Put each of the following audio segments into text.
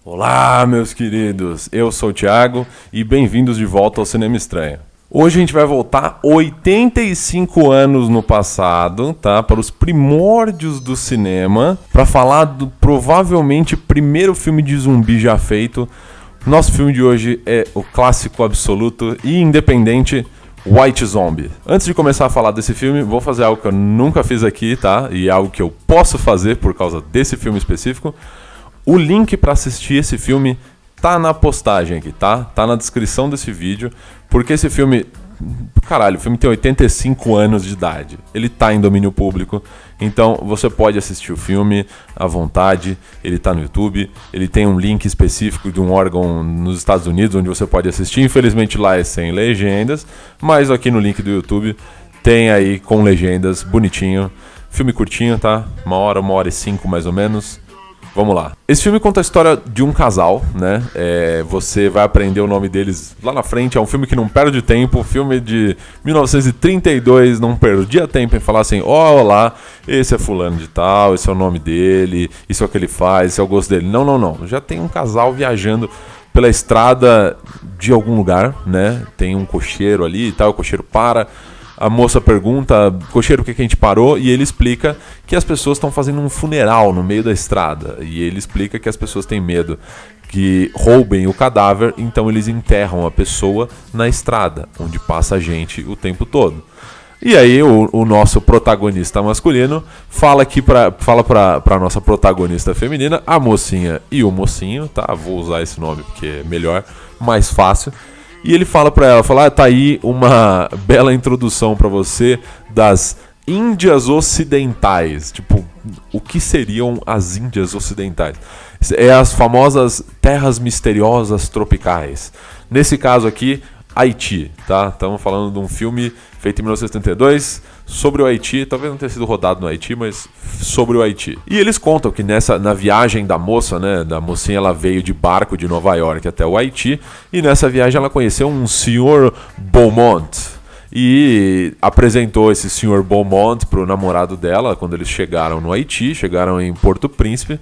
Olá, meus queridos, eu sou o Thiago e bem-vindos de volta ao Cinema Estranho. Hoje a gente vai voltar 85 anos no passado, tá? Para os primórdios do cinema, para falar do provavelmente primeiro filme de zumbi já feito. Nosso filme de hoje é o clássico absoluto e independente White Zombie. Antes de começar a falar desse filme, vou fazer algo que eu nunca fiz aqui, tá? E algo que eu posso fazer por causa desse filme específico. O link para assistir esse filme tá na postagem aqui, tá? Tá na descrição desse vídeo, porque esse filme... Caralho, o filme tem 85 anos de idade. Ele tá em domínio público, então você pode assistir o filme à vontade. Ele tá no YouTube, ele tem um link específico de um órgão nos Estados Unidos onde você pode assistir. Infelizmente lá é sem legendas, mas aqui no link do YouTube tem aí com legendas, bonitinho. Filme curtinho, tá? 1h, 1h05 mais ou menos. Vamos lá. Esse filme conta a história de um casal, né? Você vai aprender o nome deles lá na frente. É um filme que não perde tempo. Filme de 1932, não perdia tempo em falar assim: olá, esse é fulano de tal, esse é o nome dele, isso é o que ele faz, esse é o gosto dele. Não, não, não. Já tem um casal viajando pela estrada de algum lugar, né? Tem um cocheiro ali e tal, o cocheiro para. A moça pergunta, cocheiro, por que a gente parou? E ele explica que as pessoas estão fazendo um funeral no meio da estrada. E ele explica que as pessoas têm medo que roubem o cadáver, então eles enterram a pessoa na estrada, onde passa a gente o tempo todo. E aí o nosso protagonista masculino fala pra nossa protagonista feminina, a mocinha e o mocinho, tá? Vou usar esse nome porque é melhor, mais fácil. E ele fala pra ela, tá aí uma bela introdução pra você das Índias Ocidentais. Tipo, o que seriam as Índias Ocidentais? É as famosas terras misteriosas tropicais. Nesse caso aqui, Haiti, tá? Estamos falando de um filme feito em 1972 sobre o Haiti. Talvez não tenha sido rodado no Haiti, mas sobre o Haiti. E eles contam que na viagem da moça, né, da mocinha, ela veio de barco de Nova York até o Haiti. E nessa viagem ela conheceu um senhor Beaumont. E apresentou esse senhor Beaumont pro namorado dela quando eles chegaram no Haiti, chegaram em Porto Príncipe.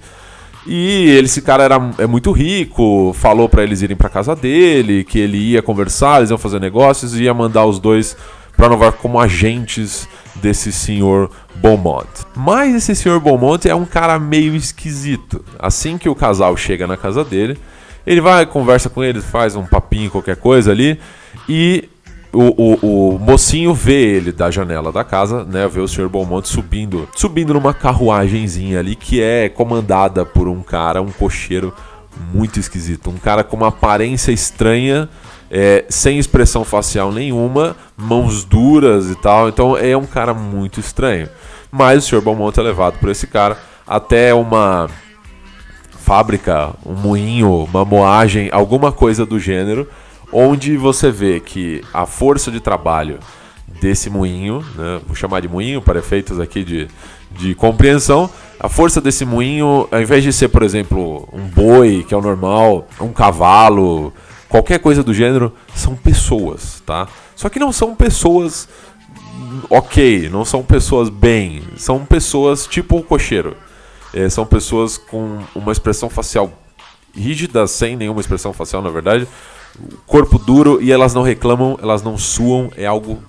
E esse cara é muito rico, falou pra eles irem pra casa dele, que ele ia conversar, eles iam fazer negócios e ia mandar os dois pra Nova York como agentes desse senhor Beaumont. Mas esse senhor Beaumont é um cara meio esquisito. Assim que o casal chega na casa dele, ele vai, conversa com eles, faz um papinho, qualquer coisa ali, e o mocinho vê ele da janela da casa, né? Vê o Sr. Beaumont subindo numa carruagenzinha ali que é comandada por um cara, um cocheiro muito esquisito. Um cara com uma aparência estranha, sem expressão facial nenhuma, mãos duras e tal. Então é um cara muito estranho. Mas o Sr. Beaumont é levado por esse cara até uma fábrica, um moinho, uma moagem, alguma coisa do gênero, onde você vê que a força de trabalho desse moinho, né, vou chamar de moinho para efeitos aqui de compreensão, a força desse moinho, ao invés de ser, por exemplo, um boi, que é o normal, um cavalo, qualquer coisa do gênero, são pessoas, tá? Só que não são pessoas ok, não são pessoas bem, são pessoas tipo o cocheiro. São pessoas com uma expressão facial rígida, sem nenhuma expressão facial, na verdade, corpo duro, e elas não reclamam, elas não suam, é algo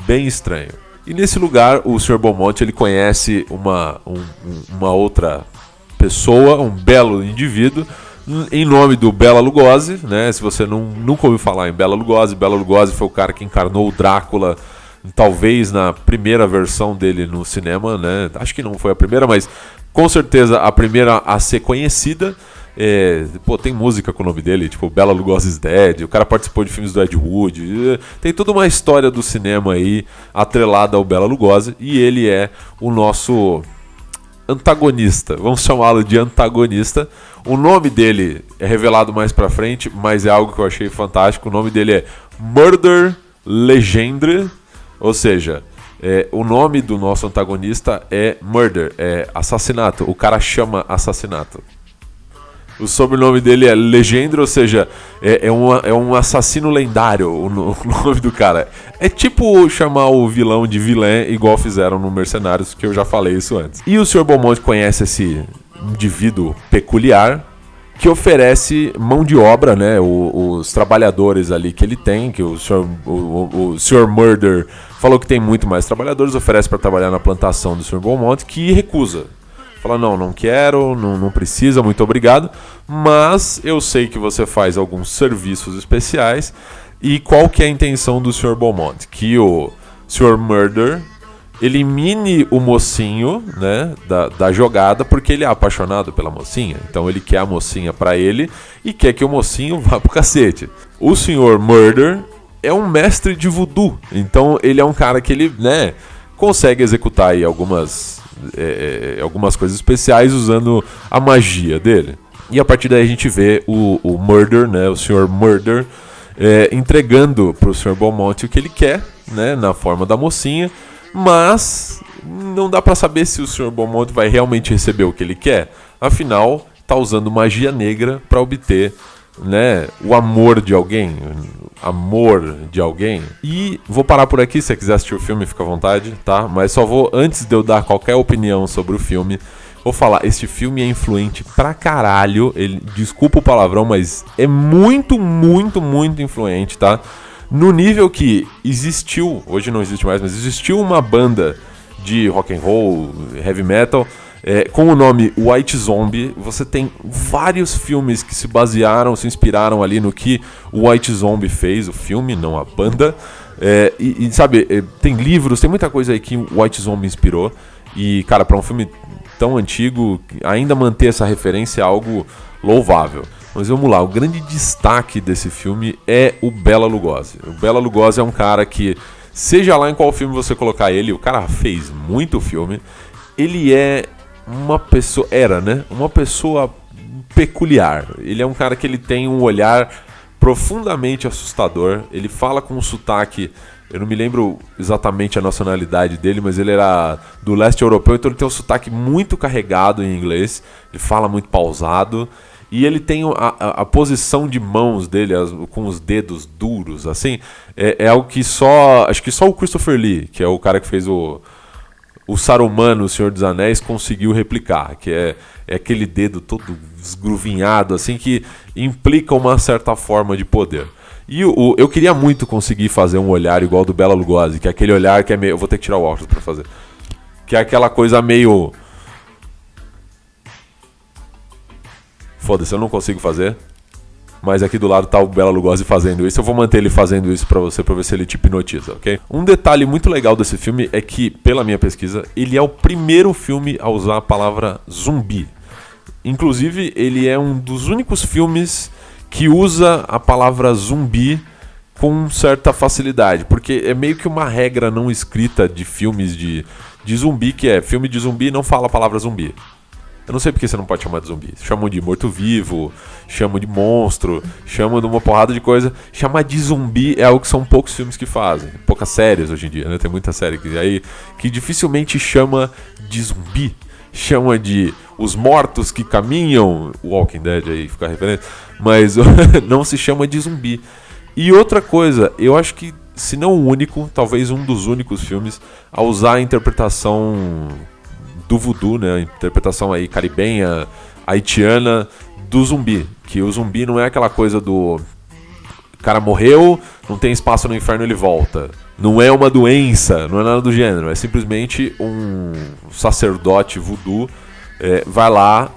bem estranho. E nesse lugar o Sr. Beaumont ele conhece uma outra pessoa, um belo indivíduo, em nome do Bela Lugosi, né? Se você nunca ouviu falar em Bela Lugosi foi o cara que encarnou o Drácula, talvez na primeira versão dele no cinema, né? Acho que não foi a primeira, mas com certeza a primeira a ser conhecida. Tem música com o nome dele, tipo Bela Lugosi's Dead. O cara participou de filmes do Ed Wood. Tem toda uma história do cinema aí atrelada ao Bela Lugosi. E ele é o nosso antagonista, vamos chamá-lo de antagonista. O nome dele é revelado mais pra frente, mas é algo que eu achei fantástico. O nome dele é Murder Legendre, ou seja, o nome do nosso antagonista é Murder, é assassinato. O cara chama assassinato. O sobrenome dele é Legendre, ou seja, é um assassino lendário o nome do cara. É tipo chamar o vilão de vilã, igual fizeram no Mercenários, que eu já falei isso antes. E o Sr. Beaumont conhece esse indivíduo peculiar que oferece mão de obra, né? Os trabalhadores ali que ele tem, que o Sr. Murder falou que tem muito mais trabalhadores, oferece para trabalhar na plantação do Sr. Beaumont, que recusa. Fala, não quero, não precisa, muito obrigado, mas eu sei que você faz alguns serviços especiais. E qual que é a intenção do Sr. Beaumont? Que o Sr. Murder elimine o mocinho, né, da jogada, porque ele é apaixonado pela mocinha. Então ele quer a mocinha pra ele e quer que o mocinho vá pro cacete. O Sr. Murder é um mestre de voodoo. Então ele é um cara que ele, né, consegue executar aí algumas coisas especiais usando a magia dele. E a partir daí a gente vê o Murder, né, o Sr. Murder, entregando pro Sr. Beaumont o que ele quer, né, na forma da mocinha. Mas não dá pra saber se o Sr. Beaumont vai realmente receber o que ele quer. Afinal, tá usando magia negra pra obter, né, o amor de alguém. E vou parar por aqui. Se você quiser assistir o filme, fica à vontade, tá? Mas só vou, antes de eu dar qualquer opinião sobre o filme, vou falar, este filme é influente pra caralho. Desculpa o palavrão, mas é muito, muito, muito influente, tá? No nível que existiu, hoje não existe mais, mas existiu uma banda de rock and roll, heavy metal, com o nome White Zombie. Você tem vários filmes que se basearam, se inspiraram ali no que o White Zombie fez, o filme, não a banda. Sabe, tem livros, tem muita coisa aí que o White Zombie inspirou. E, cara, para um filme tão antigo, ainda manter essa referência é algo louvável. Mas vamos lá, o grande destaque desse filme é o Bela Lugosi. O Bela Lugosi é um cara que, seja lá em qual filme você colocar ele, o cara fez muito filme. Ele é uma pessoa, uma pessoa peculiar. Ele é um cara que ele tem um olhar profundamente assustador. Ele fala com um sotaque, eu não me lembro exatamente a nacionalidade dele, mas ele era do leste europeu, então ele tem um sotaque muito carregado em inglês. Ele fala muito pausado. E ele tem a posição de mãos dele, com os dedos duros, assim, é algo que acho que só o Christopher Lee, que é o cara que fez o Saruman no Senhor dos Anéis, conseguiu replicar, que é aquele dedo todo esgruvinhado, assim, que implica uma certa forma de poder. E eu queria muito conseguir fazer um olhar igual ao do Bela Lugosi, que é aquele olhar que é meio... Eu vou ter que tirar o óculos pra fazer. Que é aquela coisa meio... Foda-se, eu não consigo fazer. Mas aqui do lado tá o Bela Lugosi fazendo isso. Eu vou manter ele fazendo isso pra você, pra ver se ele te hipnotiza, ok? Um detalhe muito legal desse filme é que, pela minha pesquisa, ele é o primeiro filme a usar a palavra zumbi. Inclusive, ele é um dos únicos filmes que usa a palavra zumbi com certa facilidade. Porque é meio que uma regra não escrita de filmes de zumbi, que é filme de zumbi não fala a palavra zumbi. Eu não sei porque você não pode chamar de zumbi. Chamam de morto-vivo, chamam de monstro, chamam de uma porrada de coisa. Chamar de zumbi é algo que são poucos filmes que fazem. Poucas séries hoje em dia, né? Tem muita série que dificilmente chama de zumbi. Chama de os mortos que caminham. Walking Dead aí fica a referência. Mas não se chama de zumbi. E outra coisa, eu acho que, se não o único, talvez um dos únicos filmes a usar a interpretação do voodoo, né, a interpretação aí caribenha, haitiana do zumbi, que o zumbi não é aquela coisa do cara morreu, não tem espaço no inferno, ele volta. Não é uma doença, não é nada do gênero, é simplesmente um sacerdote voodoo vai lá,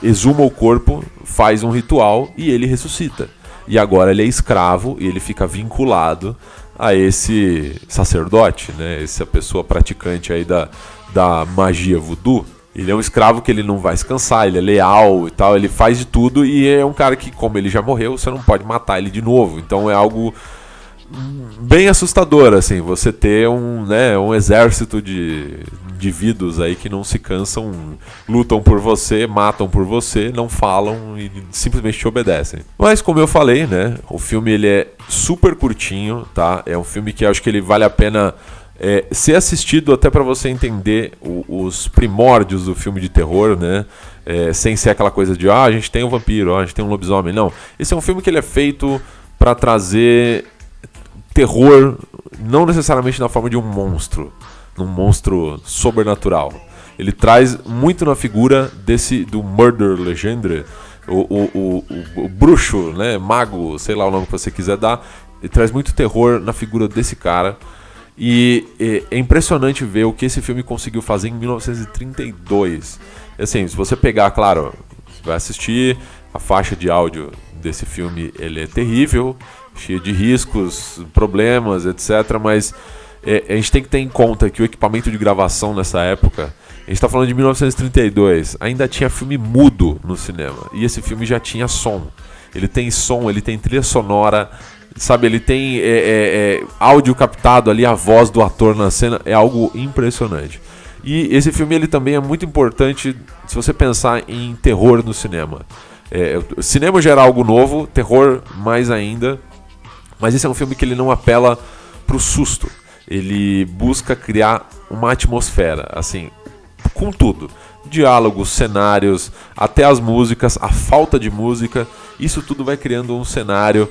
exuma o corpo, faz um ritual e ele ressuscita. E agora ele é escravo e ele fica vinculado a esse sacerdote, né, essa pessoa praticante aí da magia voodoo. Ele é um escravo que ele não vai se cansar, ele é leal e tal, ele faz de tudo e é um cara que, como ele já morreu, você não pode matar ele de novo. Então é algo bem assustador, assim, você ter um exército de indivíduos aí que não se cansam, lutam por você, matam por você, não falam e simplesmente te obedecem. Mas como eu falei, né, o filme ele é super curtinho, tá? É um filme que eu acho que ele vale a pena ser assistido até para você entender os primórdios do filme de terror, né? Sem ser aquela coisa de a gente tem um vampiro, a gente tem um lobisomem. Não, esse é um filme que ele é feito para trazer terror, não necessariamente na forma de um monstro sobrenatural. Ele traz muito na figura do Murder Legendre, o bruxo, né, mago, sei lá o nome que você quiser dar, ele traz muito terror na figura desse cara. E é impressionante ver o que esse filme conseguiu fazer em 1932. Assim, se você pegar, claro, você vai assistir, a faixa de áudio desse filme ele é terrível, cheio de riscos, problemas, etc. Mas a gente tem que ter em conta que o equipamento de gravação nessa época, a gente está falando de 1932, ainda tinha filme mudo no cinema. E esse filme já tinha som. Ele tem som, ele tem trilha sonora, sabe, ele tem áudio captado ali, a voz do ator na cena, é algo impressionante. E esse filme ele também é muito importante se você pensar em terror no cinema. Cinema já era algo novo, terror mais ainda, mas esse é um filme que ele não apela pro susto. Ele busca criar uma atmosfera, assim, com tudo. Diálogos, cenários, até as músicas, a falta de música, isso tudo vai criando um cenário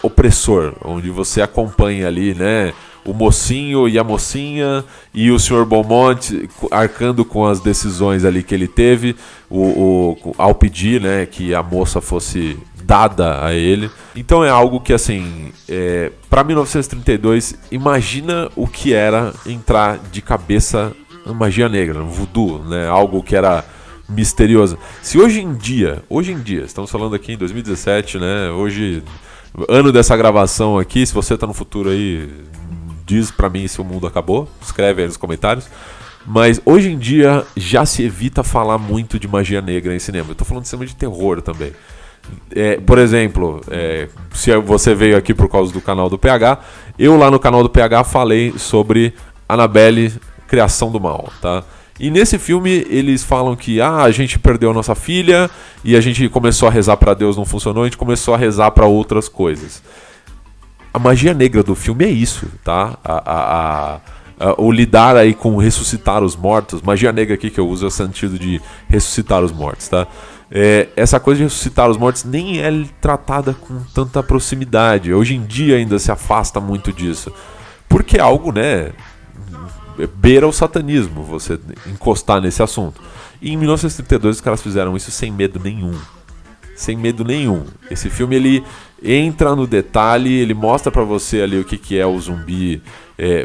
opressor, onde você acompanha ali, né, o mocinho e a mocinha e o Sr. Beaumont arcando com as decisões ali que ele teve ao pedir, né, que a moça fosse dada a ele. Então é algo que, assim, para 1932, imagina o que era entrar de cabeça na magia negra, no voodoo, né, algo que era misterioso. Se hoje em dia, estamos falando aqui em 2017, né, hoje, ano dessa gravação aqui, se você tá no futuro aí, diz pra mim se o mundo acabou, escreve aí nos comentários. Mas hoje em dia já se evita falar muito de magia negra em cinema. Eu tô falando de cinema de terror também. Por exemplo, se você veio aqui por causa do canal do PH, eu lá no canal do PH falei sobre Annabelle, Criação do Mal, tá? E nesse filme eles falam que a gente perdeu a nossa filha e a gente começou a rezar pra Deus, não funcionou, a gente começou a rezar pra outras coisas. A magia negra do filme é isso, tá? O lidar aí com ressuscitar os mortos, magia negra aqui que eu uso é o sentido de ressuscitar os mortos, tá? Essa coisa de ressuscitar os mortos nem é tratada com tanta proximidade. Hoje em dia ainda se afasta muito disso, porque é algo, né, beira o satanismo você encostar nesse assunto. E em 1932 os caras fizeram isso sem medo nenhum. Sem medo nenhum. Esse filme ele entra no detalhe, ele mostra pra você ali o que é o zumbi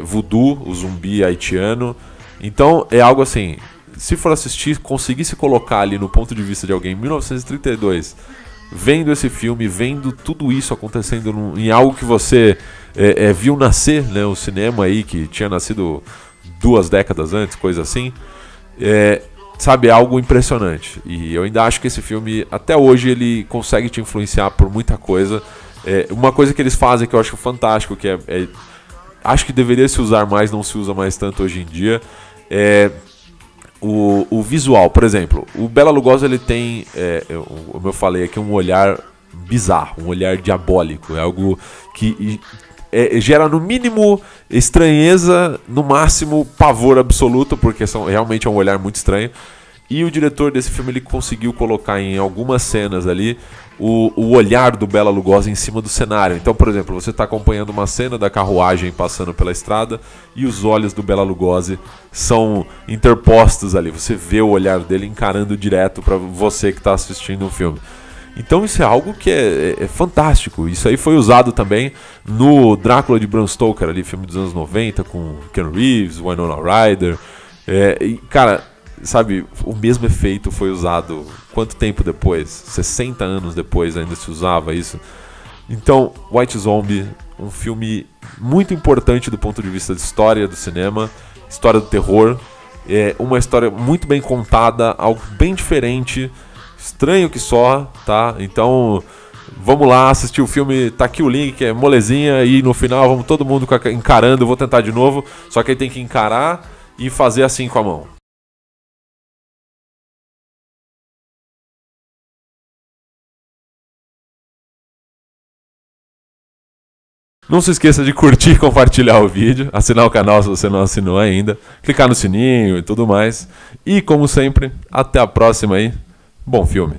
voodoo, o zumbi haitiano. Então é algo assim, se for assistir, conseguir se colocar ali no ponto de vista de alguém em 1932, vendo esse filme, vendo tudo isso acontecendo em algo que você viu nascer, né, o cinema aí que tinha nascido 2 décadas antes, coisa assim, sabe, é algo impressionante. E eu ainda acho que esse filme, até hoje, ele consegue te influenciar por muita coisa. Uma coisa que eles fazem que eu acho fantástico, que acho que deveria se usar mais, não se usa mais tanto hoje em dia, o visual. Por exemplo, o Bela Lugosi ele tem, como eu falei aqui, um olhar bizarro, um olhar diabólico. É algo que gera no mínimo estranheza, no máximo pavor absoluto, porque realmente é um olhar muito estranho. E o diretor desse filme ele conseguiu colocar em algumas cenas ali o olhar do Bela Lugosi em cima do cenário. Então, por exemplo, você está acompanhando uma cena da carruagem passando pela estrada e os olhos do Bela Lugosi são interpostos ali. Você vê o olhar dele encarando direto para você que está assistindo o filme. Então isso é algo que é fantástico. Isso aí foi usado também no Drácula de Bram Stoker, ali, filme dos anos 90, com Keanu Reeves, Winona Ryder. E, cara, sabe, o mesmo efeito foi usado quanto tempo depois? 60 anos depois ainda se usava isso. Então, White Zombie, um filme muito importante do ponto de vista de história do cinema, história do terror. Uma história muito bem contada, algo bem diferente, estranho que só, tá? Então, vamos lá assistir o filme, tá aqui o link, é molezinha, e no final vamos todo mundo encarando, eu vou tentar de novo, só que aí tem que encarar e fazer assim com a mão. Não se esqueça de curtir e compartilhar o vídeo, assinar o canal se você não assinou ainda, clicar no sininho e tudo mais. E como sempre, até a próxima aí. Bom filme.